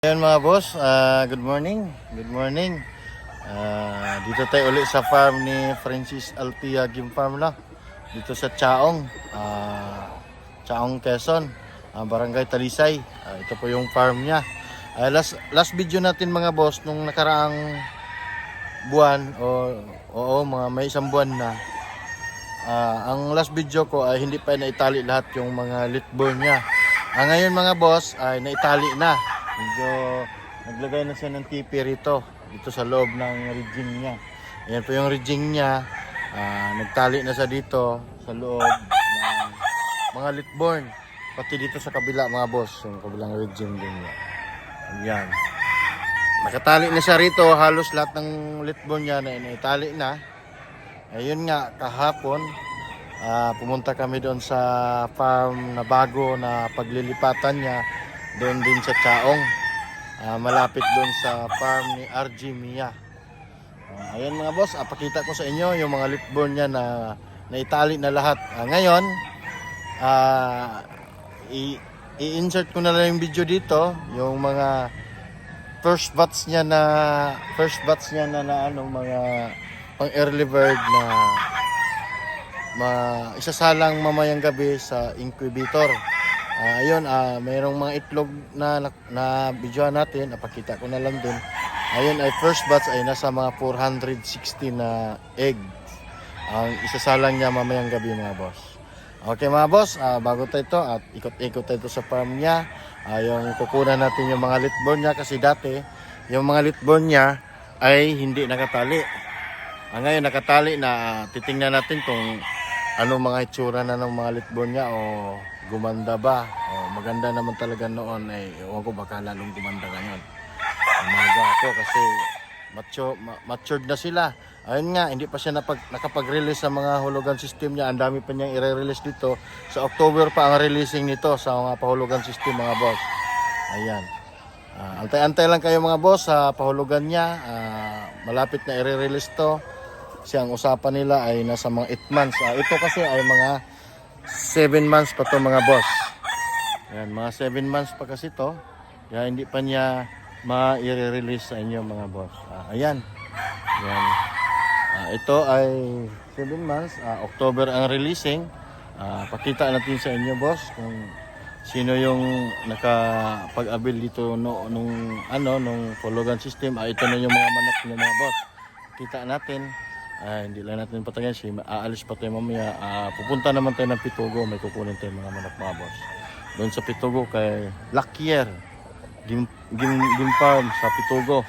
Ayan mga boss, good morning. Good morning. Dito tayo ulit sa farm ni Francis Altia Game Farm na. Dito sa Chaong, Chaong Quezon, Barangay Talisay. Ito po yung farm niya. Last video natin mga boss nung nakaraang buwan mga may isang buwan na. Ang last video ko ay hindi pa naitali lahat yung mga litborn niya. Ngayon mga boss ay naitali na. Medyo naglagay na siya ng tipi rito dito sa loob ng rigging niya. Ayan po yung rigging niya. Nagtali na siya dito sa loob ng mga litborn. Pati dito sa kabila mga boss, yung kabilang rigging din niya. Ayan. Nakatali na siya rito. Halos lahat ng litborn niya na naitali na. Ayun nga, kahapon pumunta kami doon sa farm na bago na paglilipatan niya. Doon din sa Chaong, malapit doon sa farm ni RG Mia. Ayan mga boss, pakita ko sa inyo yung mga litborn niya na naitali na lahat. Ngayon, i-insert ko na lang yung video dito, yung mga first batch niya na mga pang early bird na isasalang mamayang gabi sa incubator. Ayun, mayroong mga itlog na videoan natin, napakita ko na lang din. Ayun ay first batch ay nasa mga 460 na egg. Ang isasalang niya mamayang gabi mga boss. Okay mga boss, bago tayo ito at ikot-ikot tayo sa farm niya. Yung kukunan natin yung mga litborn niya kasi dati yung mga litborn niya ay hindi nakatali. Ngayon nakatali na, titingnan natin kung ano mga itsura na ng mga litborn niya o gumanda ba o maganda naman talaga noon ewan ko baka lalong gumanda ngayon. Umaga ako kasi matured na sila. Ayun nga, hindi pa siya nakapag-release sa mga hulugan system niya. Ang dami pa niyang i-release dito. Sa October pa ang releasing nito sa mga pahulugan system mga boss. Ayan. Antay-antay lang kayo mga boss sa pahulugan niya. Malapit na i-release to. Ang usapan nila ay nasa mga 8 months. Ito kasi ay mga 7 months pa to mga boss. Ayan, mga 7 months pa kasi to. Kaya hindi pa niya ma-i-release sa inyo mga boss. Ayan. Ayan. Ito ay 7 months. October ang releasing. Pakita natin sa inyo boss kung sino yung nakapag-abil dito nung pulugan system. Ito na yung mga manok ng mga boss. Kita natin. Hindi lang natin patayan siya. Aalis pa tayo mamaya. Pupunta naman tayo ng Pitugo. May kukunin tayo mga manok mga boss. Doon sa Pitugo kay Lakier Game Farm sa Pitugo.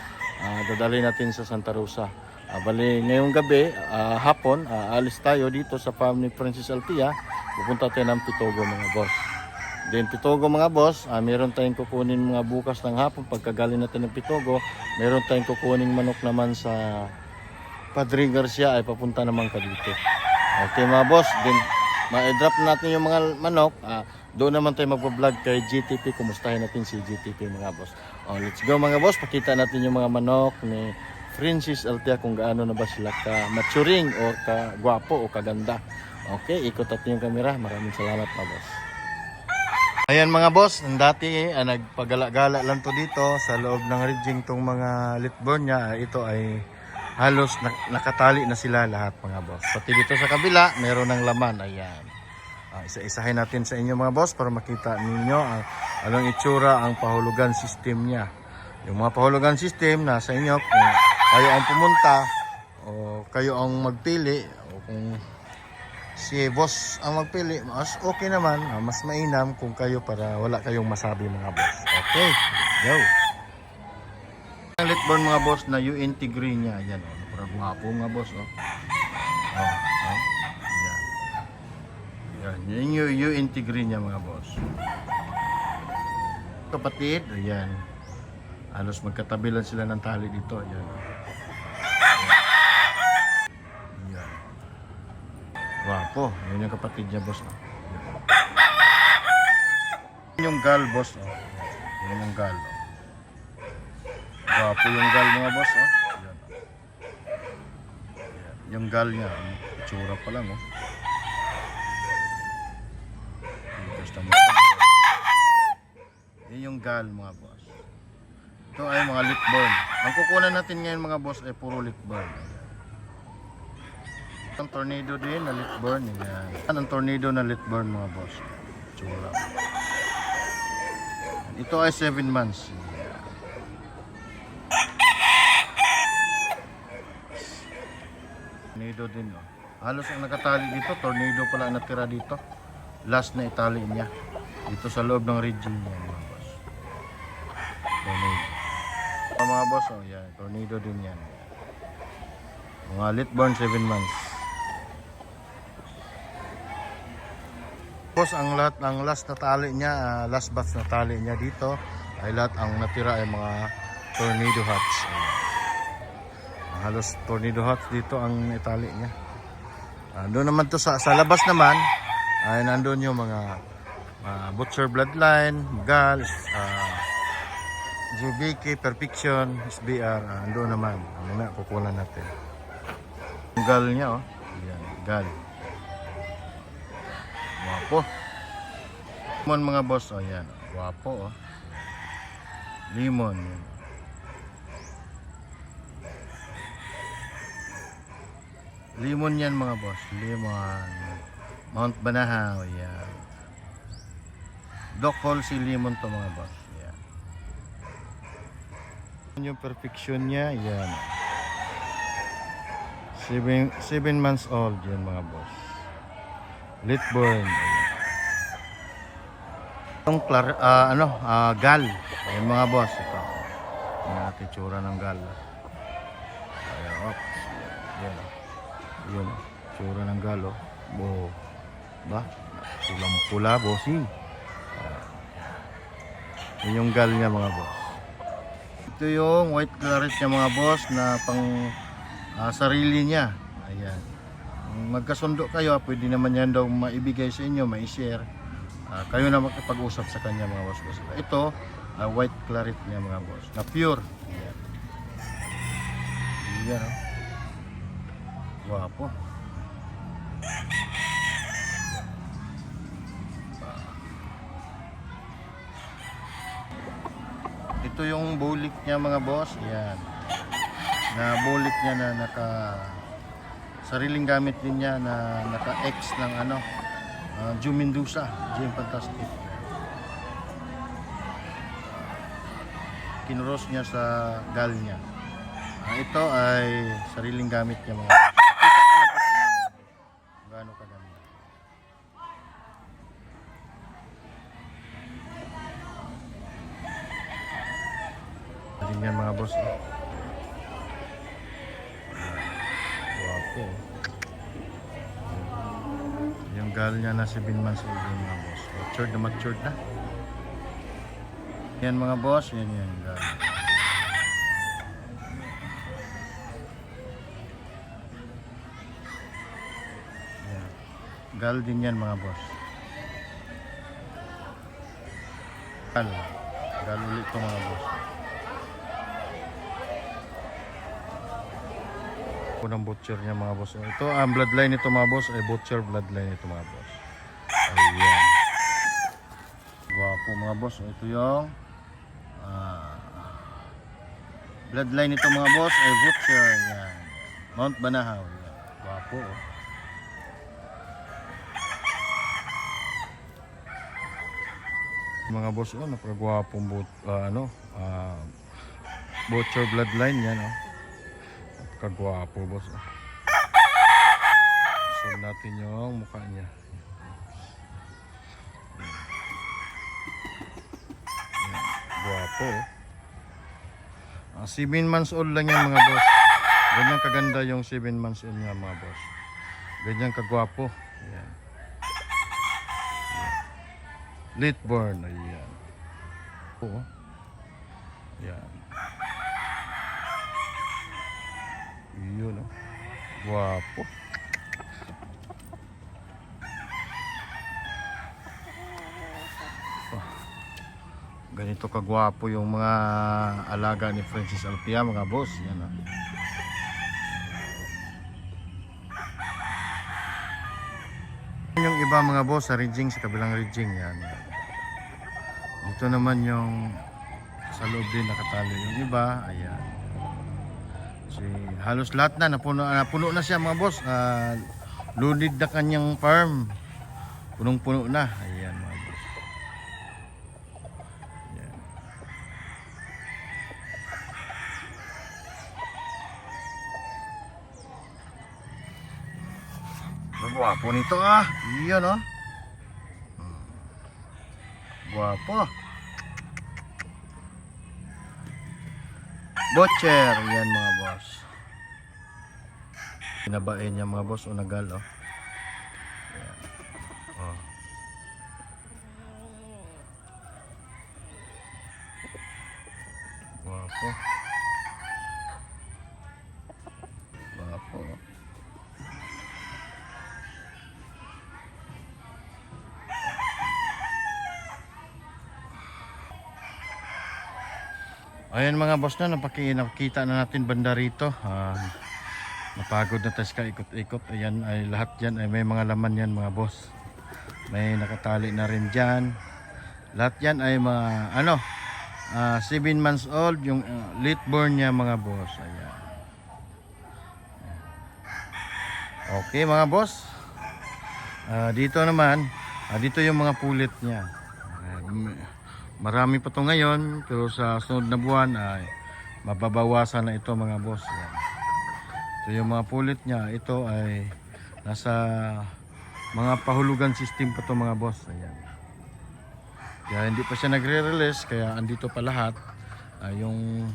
Dadali natin sa Santa Rosa. Bali ngayong gabi, hapon, aalis tayo dito sa farm ni Francis Altia. Pupunta tayo ng Pitugo mga boss. Then Pitugo mga boss, meron tayong kukunin mga bukas ng hapon. Pagkagaling natin ng Pitugo, meron tayong kukunin manok naman sa Padre Garcia ay papunta naman ka dito. Okay mga boss, then ma-drop natin yung mga manok. Doon naman tayo magpa-vlog kay GTP. Kumustahin natin si GTP mga boss. Let's go mga boss, pakita natin yung mga manok ni Francis Altia kung gaano na ba sila ka-maturing o ka-gwapo o kaganda. Okay, ikot natin yung camera. Maraming salamat mga boss. Ayan mga boss, dati nagpagala-gala lang to dito sa loob ng rigging tong mga litborn niya. Ito ay halos nakatali na sila lahat mga boss. Pati dito sa kabila, meron ng laman. Ayan. Isa-isahin natin sa inyo mga boss para makita ninyo anong itsura ang pahulugan system niya. Yung mga pahulugan system nasa inyo kung kayo ang pumunta o kayo ang magpili o kung si boss ang magpili, mas okay naman, mas mainam kung kayo para wala kayong masabi mga boss. Okay, go! Ang litborn mga boss na UNT green niya. Ayan, parang guwapo mga boss. Yan yung UNT green niya mga boss. Kapatid, ayan. Halos magkatabi lang sila ng tali dito. Ayan. Ayan. Guwapo. Yan yung kapatid niya boss. Yan yung gal boss. Yan yung gal. Guwapo yung gal mga boss. Ayan. Yung gal niya. Itsura pa lang. Yan yung gal mga boss. Ito ay mga litborn. Ang kukunan natin ngayon mga boss ay puro litborn. Ang tornado din na litborn. Yan. Ang tornado na litborn mga boss. Tsura. Ito ay 7 months. Tornado din. Oh. Halos ang nakatali dito, tornado pala ang natira dito. Last na itali niya. Dito sa loob ng region niya mga boss. Tornado. Mga boss, oh, yan. Tornado din yan. Mga litborn 7 months. Boss, ang lahat ng last na tali niya, last batch na tali niya dito ay lahat ang natira ay mga tornado hats. Halos tornado hats dito ang itali niya. Doon naman to sa labas naman ay nandoon yung mga butcher bloodline, gal, JBK, Perfection, SBR, doon naman. Ano na, kukunan natin. Yung gal niya, oh. Yan, gal. Wapo. Limon mga boss, oh yan. Wapo, oh. Limon. Yan. Limon yan mga boss. Limon. Mount Banahaw, yan. Doc Hall si limon to mga boss. Yan. Yung Perfection niya, yan. 7 months old yan mga boss. Litborn. Itong gal. Ayan mga boss. Ito. Ayan natin tsura ng gal. Ayan, oops. Ayan. Ayan. Tsura ng gal. Oh. Ba? Pulang pula, bossing. Ayan yung gal niya mga boss. Ito yung white claret niya mga boss na pang sarili niya. Ayan. Magkasundo kayo, pwede naman yan daw maibigay sa inyo, mai-share. Kayo na makipag-usap sa kanya mga boss. Ito, white claret niya mga boss, na pure. Ayan. Ayan, oh. Wapo. Ito yung bulik niya mga boss. Ayan. Na bulik niya na sariling gamit din niya na naka-X ng Jum Mendoza, Jim Fantastic. Kinuros niya sa gal niya. Ito ay sariling gamit niya mga. Gaano kaganda. Din yan mga boss. Wapo. Yung gal niya na 7 months old yung mga boss. Matured na. Yan mga boss, yan gal. Yan. Gal din yan mga boss. Gal ulit ito mga boss. Unang butcher niya mga boss. Ito ang bloodline nito mga boss ay butcher bloodline nito mga boss. Ayan. Gwapo mga boss. Ito yung bloodline nito mga boss ay butcher. Ayan. Mount Banahaw. Ayan. Gwapo. Oh. Mga boss, napakagwapong butcher bloodline yan. Kagwapo boss. Zoom natin yung mukha niya. Gwapo. 7 months old lang yan mga boss. Ganyan kaganda yung 7 months old nga mga boss. Ganyan kagwapo. Ayan. Litborn. Ayan. Ayan. Yun, oh. Guwapo. Ganito kagwapo yung mga alaga ni Francis Alpia mga boss. Yan, oh. Yung iba mga boss sa rigging, sa kabilang rigging yan. Dito naman yung sa loob din nakatali yung iba. Ayan. Kasi halos lahat na napuno na siya mga boss. Loaded na kanyang farm. Punong-puno na. Ayan mga boss. Ayan. Gwapo nito ah. Iyon oh. Gwapo. Butcher, yan mga boss. Pinabain niya mga boss, unagal oh. Yan. Oh. Gwapo. Gwapo. Ayan mga boss na, nakita na natin banda rito. Napagod na tayo ka ikot-ikot. Ayan ay lahat yan ay may mga laman yan mga boss. May nakatali na rin dyan. Lahat yan ay mga 7 months old yung late born niya mga boss. Ayan. Okay mga boss. Dito naman, dito yung mga pulit niya. Marami pa to ngayon, pero sa sunod na buwan ay mababawasan na ito mga boss. Yan. Ito yung mga pulit niya. Ito ay nasa mga pahulugan system pa to mga boss. Ayan. Kaya hindi pa siya nagre-release, kaya andito pa lahat. Yung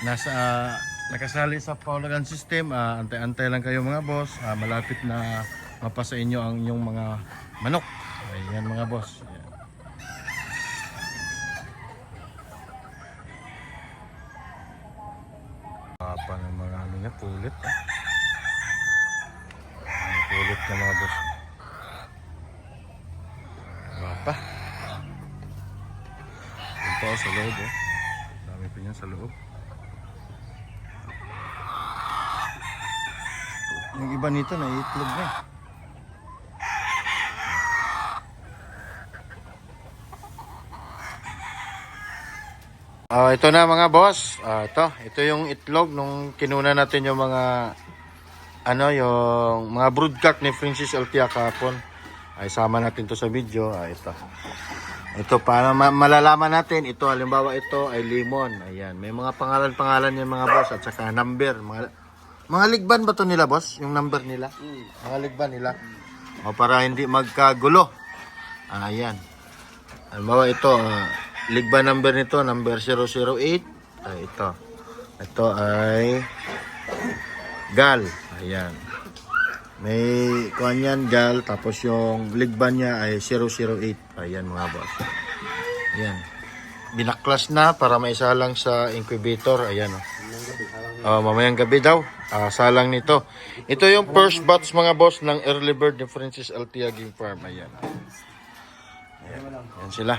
nakasali sa pahulugan system, antay-antay lang kayo mga boss. Malapit na mapasa inyo ang inyong mga manok. Ayan mga boss. Ayan. Pa ng mga niya, pulit pulit na mga boss. Wapa ito sa loob dami pa niyan sa loob. Yung iba nito na itlog na. Ito na mga boss. Ito yung itlog nung kinuna natin yung mga yung mga broodcock ni Princess Althea kahapon. Ay sama natin to sa video. Ito para malalaman natin, ito halimbawa ito ay lemon. Ayan, may mga pangalan yan mga boss at saka number. Mga ligban ba to nila boss? Yung number nila? Mga ligban nila. Para hindi magkagulo. Ayan. Halimbawa ito ligba number nito, number 008. Ito ay gal. Ayan. May kuan yan, gal. Tapos yung ligba niya ay 008. Ayan mga boss. Ayan. Binaklas na para maisalang sa incubator. Ayan mamayang gabi daw. Salang nito. Ito yung first batch mga boss ng early bird ni Princess Althea Game Farm. Ayan. Ayan sila.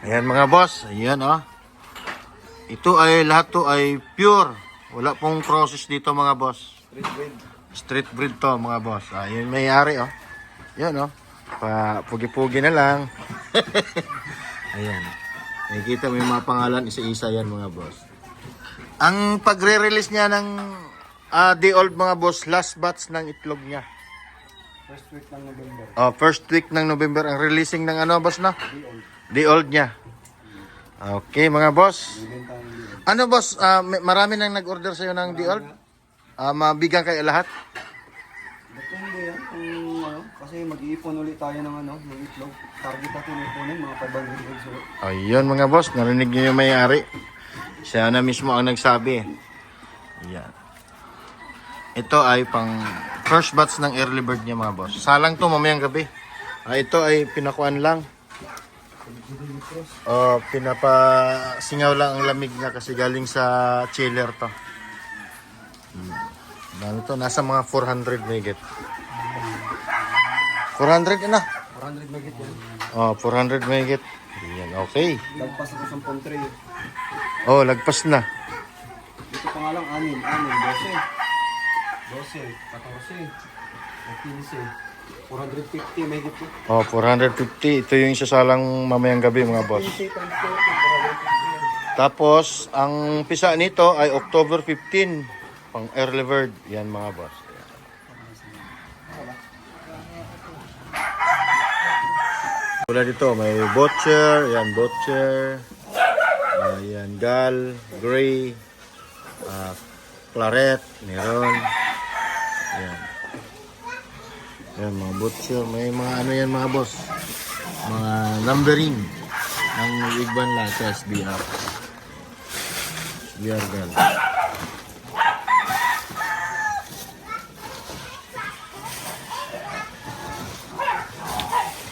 Ayan mga boss. Ayan Ito ay lahat to ay pure. Wala pong process dito mga boss. Street breed to mga boss. Ayan may-ari Ayan pugi-pugi na lang. Ayan. Nakikita mo yung mga pangalan isa-isa yan mga boss. Ang pagre-release niya ng day old mga boss, last batch ng itlog niya. First week ng November. First week ng November ang releasing ng boss na? Day old niya. Okay mga boss. Ano boss, marami nang nag-order sa'yo ng day old? Mabigyan kayo lahat? Depende yan kasi mag-iipon ulit tayo ng ng itlog. Target natin ipunin mga 500 eggs ulit. Ayun mga boss, narinig niyo yung may-ari. Siya na mismo ang nagsabi. Ayan. Ito ay pang first batch ng early bird niya mga boss. Salang to mamayang gabi. Ito ay pinakuan lang. Pinapasingaw lang ang lamig niya kasi galing sa chiller to. Dami to, nasa mga 400 megit. 400 na. 400 megit yan. 400 megit. Ayan, okay. Lagpas ako sa pontray. Lagpas na. Ito pa nga lang, 12, 14, 15, 450 megit po. 450. Ito yung isasalang mamayang gabi mga boss. 15 times 40, Tapos, ang pisa nito ay October 15, pang early bird. Yan mga boss. Ayan. Wala dito, may butcher, yan butcher. Ayan, gal, gray, claret, meron. Ayan. Ayan, mga butcher. May mga ano yan mga boss. Mga numbering ng Igban lang sa SBR. SBR gal.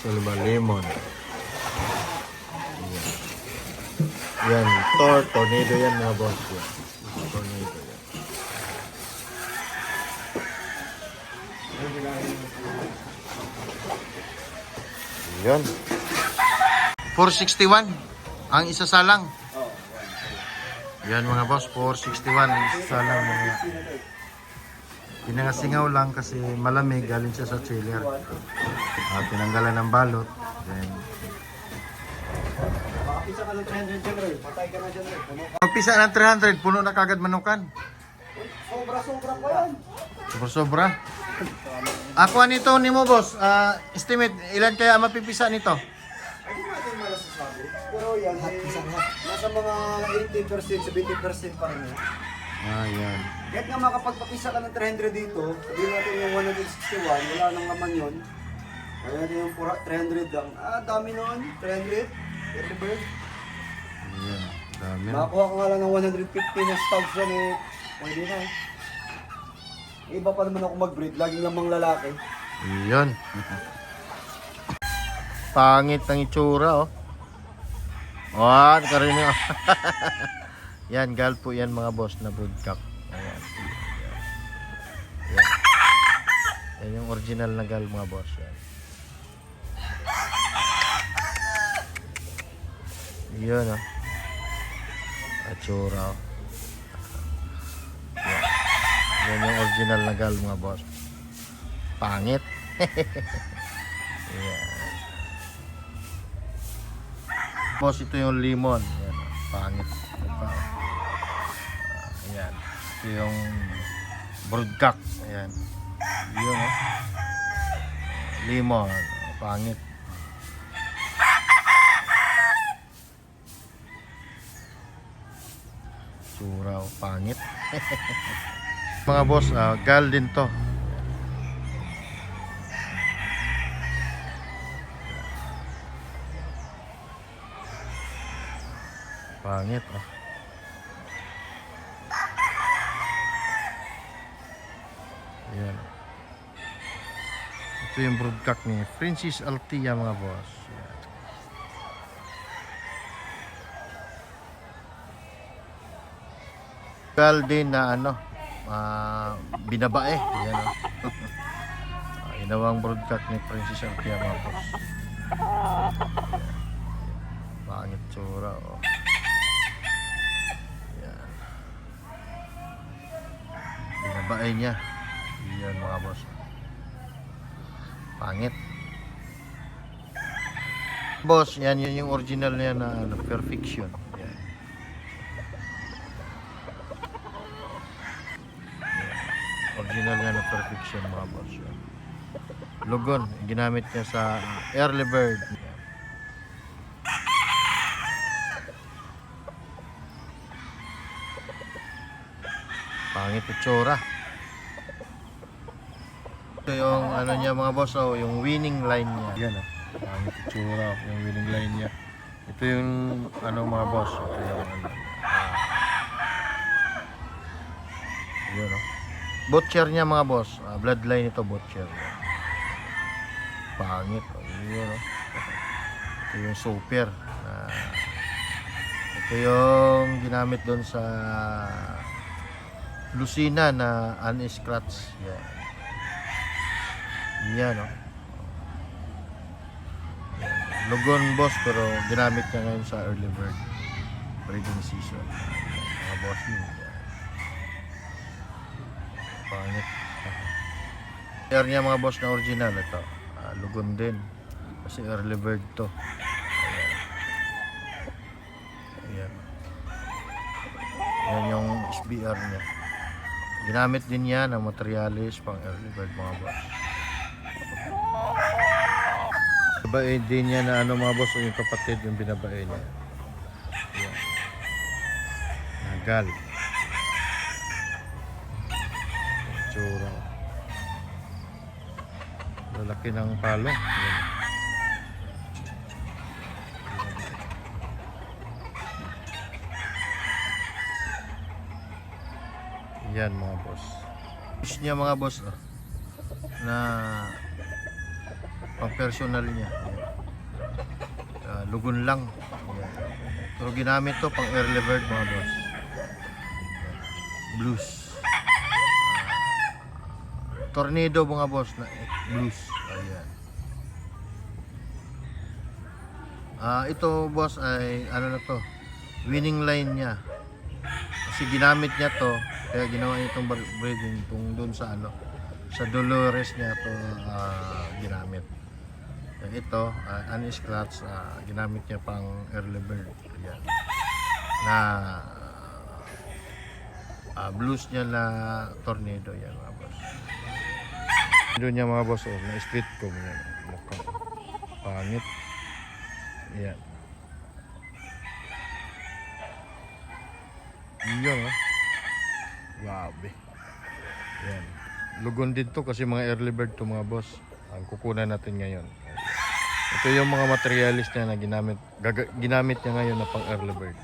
So, lemon. Yan, tornado yan mga boss. Yan. Tornado yan. Yan. 461 ang isa salang. Yan mga boss, 461 ang isa salang mga. Pinangasingaw lang kasi malamig, galing siya sa chiller. Tinanggalan ng balot. Then, Makapisa ka ng 300 dyan, Roy. Patay ka na dyan, Roy. magpisa ng 300, puno na kagad manukan. Sobra-sobra ko yan. Sobra-sobra. Ako nito ni mo boss, estimate ilan kaya mapipisa nito? Hindi natin malasasabi. Pero yan, nasa mga 80%, 70% pa rin yan. Yan. Kahit nga makapagpapisa ka ng 300 dito, sabihin natin yung 161, wala nang laman yun. Kaya natin yung 300 lang. Dami nun, 300. Early bird. Yan, dami. Nakakuha ka nga lang ng 150 na stocks yan eh. Pwede na eh. Iba pa naman ako mag-breed, laging lamang lalaki. Yan. Pangit ang itsura oh. Karin nyo. Yan, gal po yan mga boss na broodcock. Ayan. Yan. Yan yung original na gal mga boss. Yan. Yun oh. Atsura oh. Yan yung original na gal mga boss. Pangit. Yan. Boss, ito yung lemon. Yan, pangit. Ayan. Ito yung broodcock. Ayan. Yun oh. Lemon. Pangit. Suraw. Pangit. Mga boss, gal din to. Pangit oh. Ayan. Ito yung broodcock ni Francis Altia mga boss. Ayan. Gal din na ano, binabae. Ayan oh. Ginawang broodcock ni Francis Altia mga boss. Pangit tsura oh. Binabae niya. Yan mga boss. Pangit. Boss, yan yun yung original niya na ano, perfection. Yan. Original niya na perfection mga boss. Yan. Lugon, ginamit niya sa early bird. Pangit itsura. Ito yung ano niya mga boss, oh, yung winning line niya. Yan oh. Pangit itsura, yung winning line niya. Ito yung ano mga boss, ito yung ano. Yun oh. Butcher niya mga boss, bloodline ito butcher. Pangit oh. Yun oh. Ito yung super. Ito yung ginamit doon sa Lucina na unscratch. Yan. Yan oh. Yan. Lugon boss pero ginamit niya ngayon sa early bird breeding season. Mga boss yun. Pangit. Air niya mga boss na original ito. Lugon din. Kasi early bird to. Ayan. Ayan. SBR niya. Ginamit din niya ng materialis pang early bird mga boss. Binabae din niya na ano mga boss, o yung kapatid yung binabae niya. Yan. Nagal. Tsura. Lalaki ng palong. Yan. Yan mga boss. Fish niya mga boss na pang personal niya. Lugon lang. Yan. Pero ginamit to pang early bird mga boss. Blues. Tornado mga boss na blues. Ayan. Ito boss ay ano na to, winning line niya. Kasi ginamit niya to, kaya ginawa niya itong breeding kung doon sa ano, sa Dolores niya to ginamit. Ito, unscratch, ginamit niya pang early bird. Ayan. Na blues niya na tornado yan mga boss. Doon niya mga boss, na street comb yan. Mukhang pangit. Ayan. Yun grabe. Ayan. Lugon din to kasi mga early bird to mga boss. Ang kukunan natin ngayon. Ito yung mga materialis niya na ginamit niya ngayon na pang early bird.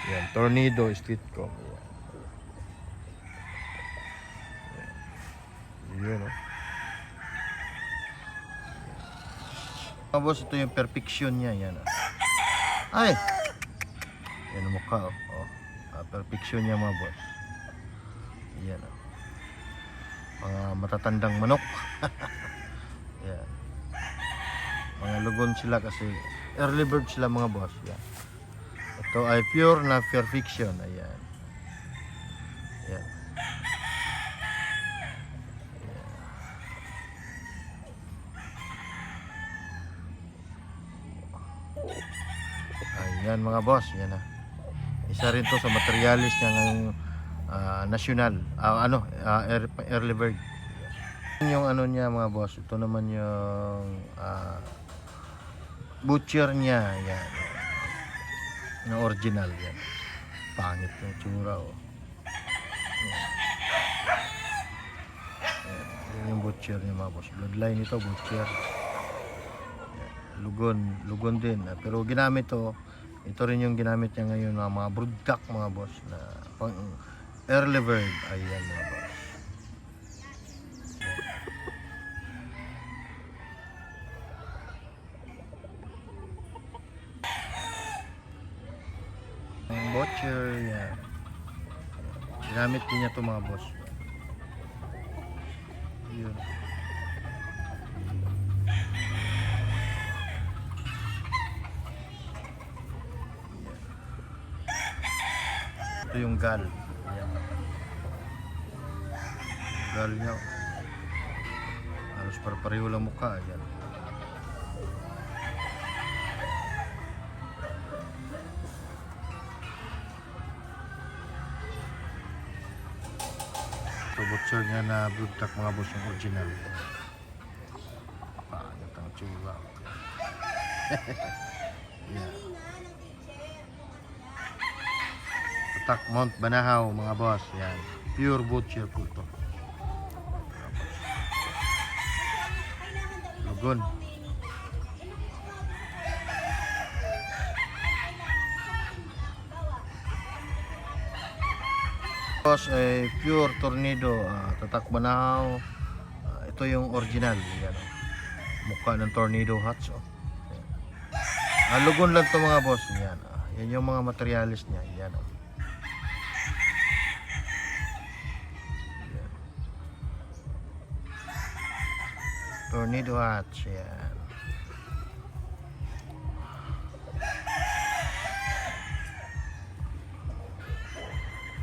Ayan. Tornado, street comb. Ayan. Yun mga boss, ito yung perfection niya. Yan ay! Yan ang mukha perfection niya mga boss. Yan mga matatandang manok. Yan. Mga lugon sila kasi early bird sila mga boss. Yan. Ito ay pure na perfection. Ayan. Yan. Ayan mga boss, yan isa rin to sa materialis niya ngayong national, early bird. Yung ano niya mga boss, ito naman yung butcher niya, yan. Na original yan. Pangit yung tsura Yan yung butcher niya mga boss. Bloodline ito, butcher. Lugon din. Pero ginamit to, ito rin yung ginamit niya ngayon mga broodcock mga boss na pang early bird. Ayan mga boss. Ang butcher yan. Ginamit din niya to mga boss. Yun. Ito yung gal. Ayan. Gal niya. Halos pareho lang mukha. Ayan. Ito butcher niya na broodcock mga boss yung original. Pangit ang tsura. Ayan. Tatak Mount Banahaw mga boss. Yan. Pure butcher po ito. Lugon. Boss ay pure tornado. Tatak Banahaw. Ito yung original. Yan. Mukha ng tornado hats. Lugon lang ito mga boss. Yan. Yan yung mga materialis niya. Yan. Tornado hats, yan.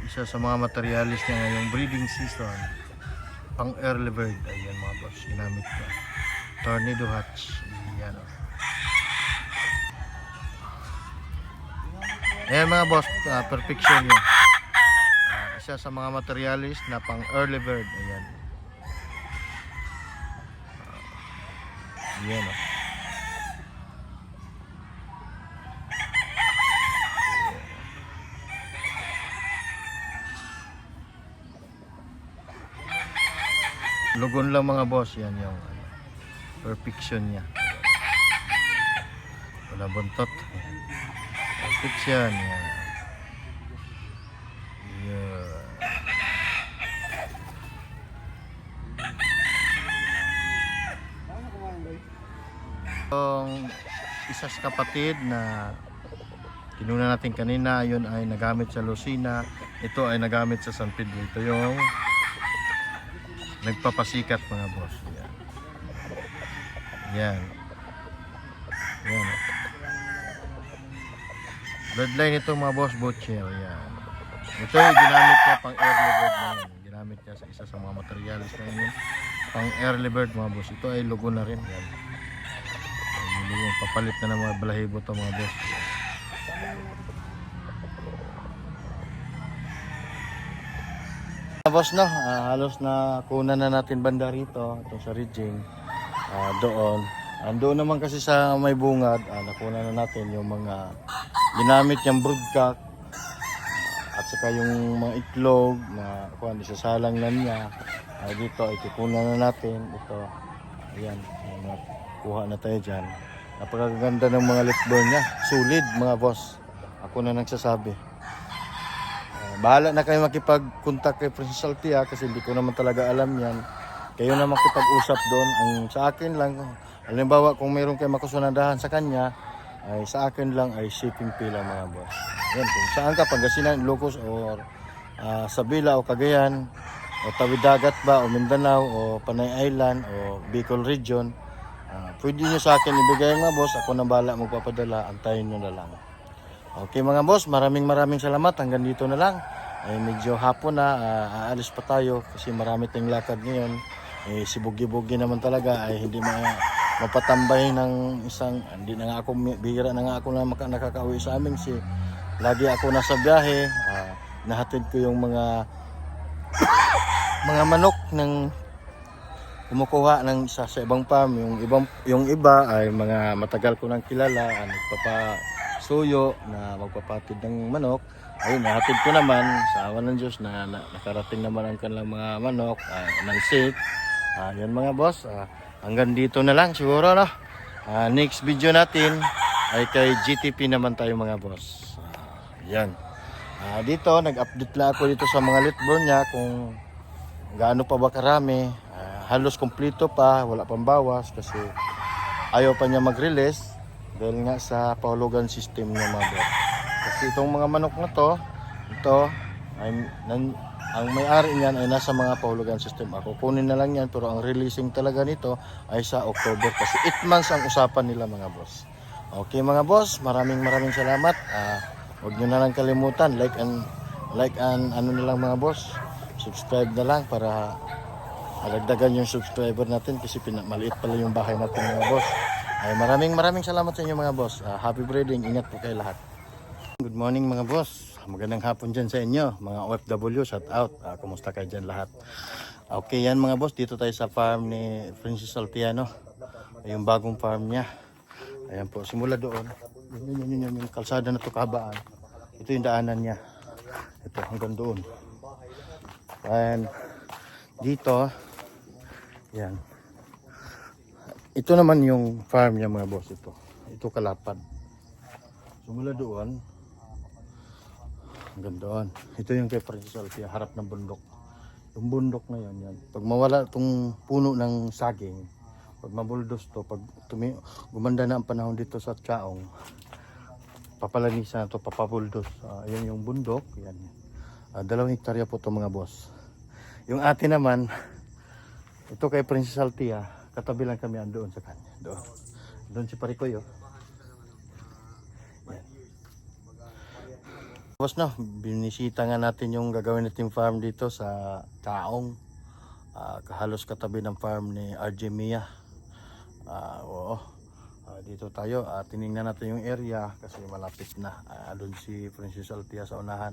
Isa sa mga materialis niya ngayong breeding season, pang early bird. Ayan mga boss, ginamit ko. Tornado hats, yan. Ayan mga boss, perfection yan. isa sa mga materialis na pang early bird. Ayan. Ayan o. Lugon lang mga boss, yan yung perfection niya. Wala buntot. Perfection yan. Yeah. Yung isa sa kapatid na kinuna natin kanina, yun ay nagamit sa Lucena. Ito ay nagamit sa San Pedro. Ito yung nagpapasikat mga boss. Yan. Yan. Yan. Bloodline ito mga boss, Butcher. Yan. Ito yung ginamit niya pang early bird na yun. Ginamit niya sa isa sa mga materials na yun. Pang early bird mga boss. Ito ay lugo na rin. Yan. Lugo. Papalit na ng mga balahibo ito mga boss. Boss no, halos na kunan na natin banda rito itong sa rigging doon. Doon naman kasi sa may bungad, nakuna na natin yung mga ginamit niyang broodcock at saka yung mga itlog na kuan isasalang na niya. Dito ikikunan na natin ito. Ayan, kuha na tayo diyan. Napakaganda ng mga litborn niya, solid mga boss. Ako na nagsasabi. Bahala na kayo makipag-contact kay Princess Althea kasi hindi ko naman talaga alam yan. Kayo na makipag-usap doon. Ang sa akin lang, halimbawa kung mayroon kayo makusunadahan sa kanya, ay sa akin lang ay shipping fee lang mga boss. Yan, kung saan ka, Pangasinan, Ilocos, or Sabila o Cagayan, o Tawid Dagat ba, o Mindanao, o Panay Island, o Bicol Region, pwede nyo sa akin ibigay mga boss. Ako na bahala magpapadala, antayin nyo na lang. Okay mga boss, maraming salamat. Hanggang dito na lang. Ay medyo hapon na, aalis pa tayo kasi marami tayong lakad ngayon. Si bugi-bugi naman talaga ay hindi mapatambay ng isang, hindi na nga ako, bihira na nga ako na nakakauwi sa amin. Lagi ako nasa biyahe, nahatid ko yung mga manok ng kumukuha ng isa sa ibang farm. Yung iba ay mga matagal ko nang kilala, nagpapasuyo na magpapatid ng manok. Ayun, nahatid ko naman sa awa ng Diyos na nakarating naman ang kanilang mga manok ng safe. Yan mga boss, hanggang dito na lang siguro no. Next video natin ay kay GTP naman tayo mga boss. Yan. Dito nag-update lang ako dito sa mga litborn niya kung gaano pa ba karami. Halos kompleto pa, wala pang bawas kasi ayaw pa niya mag-release dahil nga sa pahulugan system niya mga boss. Kasi itong mga manok na to, ang may-ari niyan ay nasa mga pahulugan system. Ako kunin na lang yan pero ang releasing talaga nito ay sa October kasi 8 months ang usapan nila mga boss. Okay mga boss, maraming salamat. Huwag nyo na lang kalimutan, like and ano na lang mga boss, subscribe na lang para malagdagan yung subscriber natin kasi maliit pala yung bahay natin mga boss. Ay maraming salamat sa inyo mga boss. Happy breeding, ingat po kayo lahat. Good morning mga boss. Magandang hapon dyan sa inyo, mga OFW, shout out. Kumusta kayo dyan lahat? Okay yan mga boss, dito tayo sa farm ni Princess Althea no. Yung bagong farm niya. Ayan po, simula doon. Yun, yung kalsada na to kabaan. Ito yung daanan niya. Ito hanggang doon. And dito, yan. Ito naman yung farm niya mga boss ito. Ito kalapad. Simula doon hanggang doon. Ito yung kay Princess Althea, harap ng bundok. Yung bundok na yan. Pag mawala itong puno ng saging, pag mabuldos to, pag gumanda na ang panahon dito sa Chaong, papalanisan to, papabuldos. Yan yung bundok. Yan. 2 hektarya po to mga boss. Yung atin naman, ito kay Princess Althea, katabi lang kami doon sa kanya. Doon si Parikoy oh. Boss no, binisita nga natin yung gagawin nating farm dito sa Chaong. Halos katabi ng farm ni RJ Mia. Oo. Dito tayo, tinignan natin yung area kasi malapit na. Doon si Princess Althea sa unahan,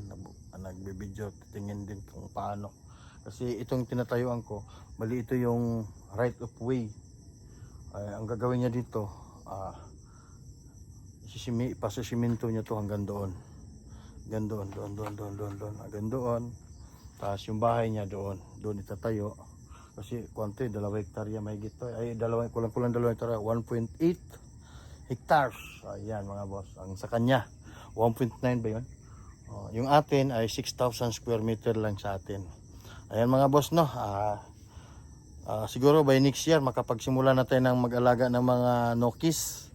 nagbibideo, titingin din kung paano. Kasi itong tinatayuan ko, bali ito yung right of way. Ang gagawin niya dito, pasasiminto niya to hanggang doon. Hanggang doon, hanggang doon. Tapos yung bahay niya doon itatayo. Kasi konti, 2 hektarya mahigit to. Kulang-kulang 2 hektarya, 1.8 hectares. Ayan mga boss. Ang sa kanya, 1.9 ba yun? Yung atin ay 6,000 square meter lang sa atin. Ayan mga boss, no? Siguro by next year, makapagsimula na tayo ng mag-alaga ng mga nokis.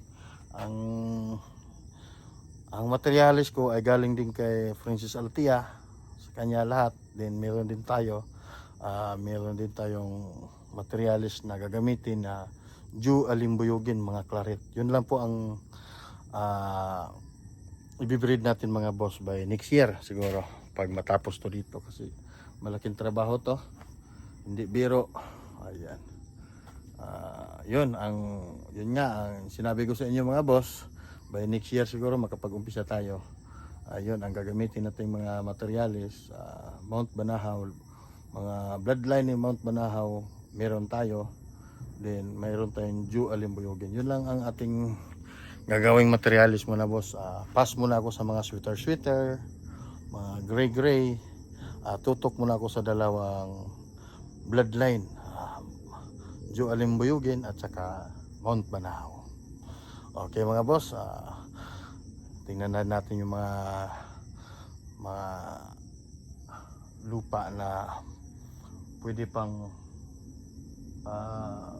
Ang materialis ko ay galing din kay Princess Althea. Sa kanya lahat. Then meron din tayong materialis na gagamitin na Jew alimbuyugin, mga claret. Yun lang po ang ibibreed natin mga boss by next year siguro pag matapos to dito kasi malaking trabaho to, hindi biro. Ayan. Yun nga ang sinabi ko sa inyo mga boss, by next year siguro makapag-umpisa tayo. Ayun ang gagamitin nating mga materialis, Mount Banahaw, mga bloodline ni Mount Banahaw, meron tayo. Then mayroon tayong Jew alimbuyugin. Yun lang ang ating gagawing materialis muna boss. Pass muna ako sa mga sweater, mga gray. Tutok muna ako sa dalawang bloodline, Jew alimbuyugin at saka Mount Banahaw. Okay mga boss, tingnan na natin yung mga lupa na pwede pang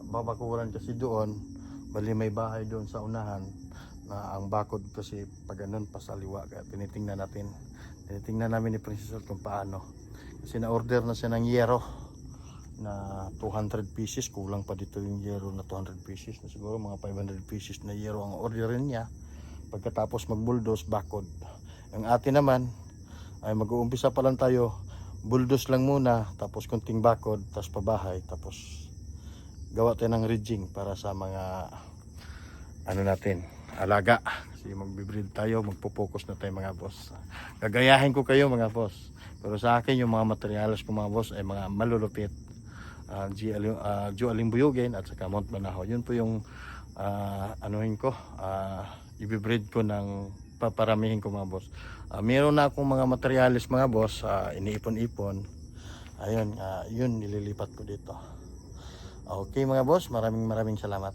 babakuran kasi doon. Bali may bahay doon sa unahan na ang bakod kasi pag ganun pasaliwa, kaya tinitingnan namin ni Princess kung paano, kasi na-order na siya ng yero na 200 pieces. Kulang pa dito yung yero na 200 pieces na siguro mga 500 pieces na yero ang orderin niya pagkatapos mag-bulldoze bakod. Ang atin naman ay mag-uumpisa pa lang tayo, bulldoze lang muna, tapos kunting bakod, tapos pabahay, tapos gawa tayo ng ridging para sa mga natin, alaga. Kasi magbe-breed tayo, magpo-focus na tayo mga boss. Gagayahin ko kayo mga boss. Pero sa akin yung mga materials ko mga boss ay mga malulupit. Jew alimbuyugin at saka Mount Banahaw. Yun po yung i-breed ko ng paparamihin ko mga boss. Meron na akong mga materials mga boss, iniipon-ipon. Ayun, yun nililipat ko dito. Okay mga boss, maraming salamat.